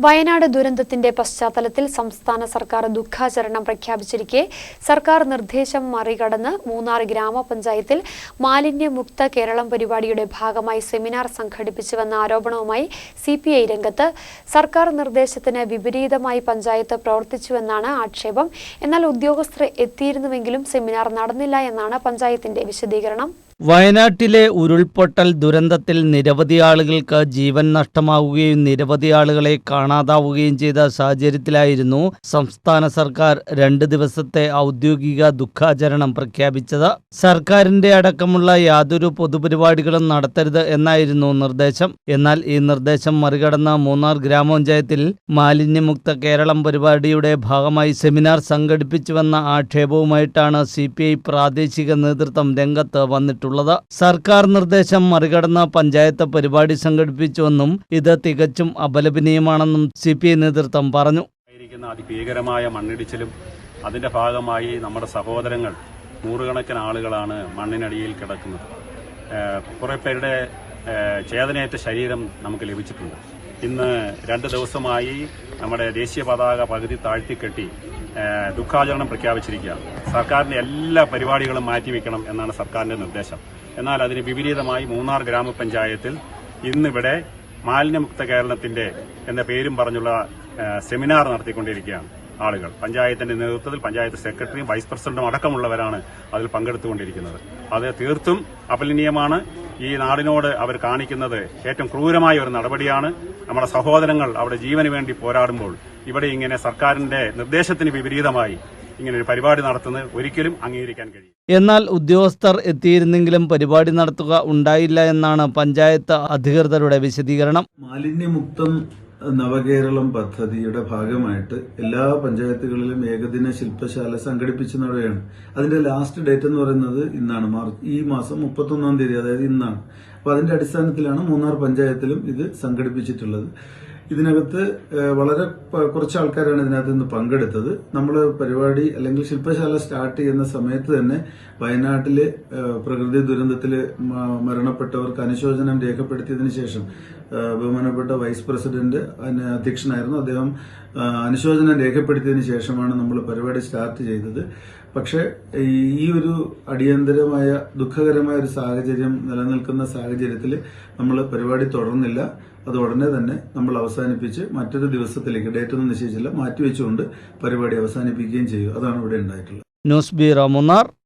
വയനാട് ദുരന്തത്തിന്റെ പശ്ചാത്തലത്തിൽ സംസ്ഥാന സർക്കാർ ദുഃഖാചരണം പ്രഖ്യാപിച്ചിരിക്കെ സർക്കാർ നിർദ്ദേശം മറികടന്ന് മൂന്നാർ ഗ്രാമപഞ്ചായത്തിൽ മാലിന്യമുക്ത കേരളം പരിപാടിയുടെ ഭാഗമായി സെമിനാർ സംഘടിപ്പിച്ചുവെന്ന ആരോപണവുമായി സിപിഐ രംഗത്ത്. സർക്കാർ നിർദ്ദേശത്തിന് വിപരീതമായി പഞ്ചായത്ത് പ്രവർത്തിച്ചുവെന്നാണ് ആക്ഷേപം. എന്നാൽ ഉദ്യോഗസ്ഥർ എത്തിയിരുന്നുവെങ്കിലും സെമിനാർ നടന്നില്ല എന്നാണ് പഞ്ചായത്തിന്റെ വിശദീകരണം. വയനാട്ടിലെ ഉരുൾപൊട്ടൽ ദുരന്തത്തിൽ നിരവധി ആളുകൾക്ക് ജീവൻ നഷ്ടമാവുകയും നിരവധി ആളുകളെ കാണാതാവുകയും ചെയ്ത സാഹചര്യത്തിലായിരുന്നു സംസ്ഥാന സർക്കാർ 2 ദിവസത്തെ ഔദ്യോഗിക ദുഃഖാചരണം പ്രഖ്യാപിച്ചത്. സർക്കാരിന്റെ അടക്കമുള്ള യാതൊരു പൊതുപരിപാടികളും നടത്തരുത് എന്നായിരുന്നു നിർദ്ദേശം. എന്നാൽ ഈ നിർദ്ദേശം മറികടന്ന മൂന്നാർ ഗ്രാമപഞ്ചായത്തിൽ മാലിന്യമുക്ത കേരളം പരിപാടിയുടെ ഭാഗമായി സെമിനാർ സംഘടിപ്പിച്ചുവെന്ന ആക്ഷേപവുമായിട്ടാണ് സിപിഐ പ്രാദേശിക നേതൃത്വം രംഗത്ത് വന്നിട്ടുള്ളത്. സർക്കാർ നിർദ്ദേശം മറികടന്ന പഞ്ചായത്ത് പരിപാടി സംഘടിപ്പിച്ചുവെന്നും ഇത് തികച്ചും അപലപനീയമാണെന്നും സിപിഐ നേതൃത്വം പറഞ്ഞു. അതിഭീകരമായ മണ്ണിടിച്ചിലും അതിന്റെ ഭാഗമായി നമ്മുടെ സഹോദരങ്ങൾ നൂറുകണക്കിന് ആളുകളാണ് മണ്ണിനടിയിൽ കിടക്കുന്നത്. കുറെ പേരുടെ ചേതനയേറ്റ ശരീരം നമുക്ക് ലഭിച്ചിട്ടുണ്ട്. ഇന്ന് 2 ദിവസമായി നമ്മുടെ ദേശീയ പതാക പകുതി താഴ്ത്തിക്കെട്ടി ദുഃഖാചരണം പ്രഖ്യാപിച്ചിരിക്കുകയാണ്. സർക്കാരിന്റെ എല്ലാ പരിപാടികളും മാറ്റിവെക്കണം എന്നാണ് സർക്കാരിന്റെ നിർദ്ദേശം. എന്നാൽ അതിന് വിപരീതമായി മൂന്നാർ ഗ്രാമപഞ്ചായത്തിൽ ഇന്നിവിടെ മാലിന്യമുക്ത കേരളത്തിന്റെ എന്ന പേരും പറഞ്ഞുള്ള സെമിനാർ നടത്തിക്കൊണ്ടിരിക്കുകയാണ്. ആളുകൾ പഞ്ചായത്തിന്റെ നേതൃത്വത്തിൽ പഞ്ചായത്ത് സെക്രട്ടറിയും വൈസ് പ്രസിഡന്റും അടക്കമുള്ളവരാണ് അതിൽ പങ്കെടുത്തുകൊണ്ടിരിക്കുന്നത്. അത് തീർത്തും അപലപനീയമാണ്. ഈ നാടിനോട് അവർ കാണിക്കുന്നത് ഏറ്റവും ക്രൂരമായ ഒരു നടപടിയാണ്. നമ്മുടെ സഹോദരങ്ങൾ അവിടെ ജീവന് വേണ്ടി പോരാടുമ്പോൾ ഇവിടെ ഇങ്ങനെ സർക്കാരിന്റെ നിർദ്ദേശത്തിന് വിപരീതമായി ഇങ്ങനെ ഒരു പരിപാടി നടത്തുന്നത് ഒരിക്കലും അംഗീകരിക്കാൻ കഴിയും. എന്നാൽ ഉദ്യോഗസ്ഥർ എത്തിയിരുന്നെങ്കിലും പരിപാടി നടത്തുക ഉണ്ടായില്ല എന്നാണ് പഞ്ചായത്ത് അധികൃതരുടെ വിശദീകരണം. മാലിന്യമുക്തം നവകേരളം പദ്ധതിയുടെ ഭാഗമായിട്ട് എല്ലാ പഞ്ചായത്തുകളിലും ഏകദിന ശില്പശാല സംഘടിപ്പിച്ചതാണ്. അതിന്റെ ലാസ്റ്റ് ഡേറ്റ് എന്ന് പറയുന്നത് ഇന്നാണ്, ഈ മാസം 31-ാം തീയതി, അതായത് ഇന്നാണ്. അപ്പൊ അതിന്റെ അടിസ്ഥാനത്തിലാണ് മൂന്നാർ പഞ്ചായത്തിലും ഇത് സംഘടിപ്പിച്ചിട്ടുള്ളത്. ഇതിനകത്ത് വളരെ കുറച്ച് ആൾക്കാരാണ് ഇതിനകത്ത് നിന്ന് പങ്കെടുത്തത്. നമ്മൾ പരിപാടി അല്ലെങ്കിൽ ശില്പശാല സ്റ്റാർട്ട് ചെയ്യുന്ന സമയത്ത് തന്നെ വയനാട്ടിലെ പ്രകൃതി ദുരന്തത്തിൽ മരണപ്പെട്ടവർക്ക് അനുശോചനം രേഖപ്പെടുത്തിയതിനു ശേഷം ബഹുമാനപ്പെട്ട വൈസ് പ്രസിഡന്റ് അധ്യക്ഷനായിരുന്നു. അദ്ദേഹം അനുശോചനം രേഖപ്പെടുത്തിയതിനു ശേഷമാണ് നമ്മൾ പരിപാടി സ്റ്റാർട്ട് ചെയ്തത്. പക്ഷെ ഈ ഒരു അടിയന്തരമായ ദുഃഖകരമായ ഒരു സാഹചര്യം നിലനിൽക്കുന്ന സാഹചര്യത്തിൽ നമ്മൾ പരിപാടി തുടർന്നില്ല. അത് ഉടനെ തന്നെ നമ്മൾ അവസാനിപ്പിച്ച് മറ്റൊരു ദിവസത്തിലേക്ക്, ഡേറ്റൊന്നും നിശ്ചയിച്ചില്ല, മാറ്റിവെച്ചുകൊണ്ട് പരിപാടി അവസാനിപ്പിക്കുകയും ചെയ്യും. അതാണ് ഇവിടെ ഉണ്ടായിട്ടുള്ളത്. News bureau Munnar.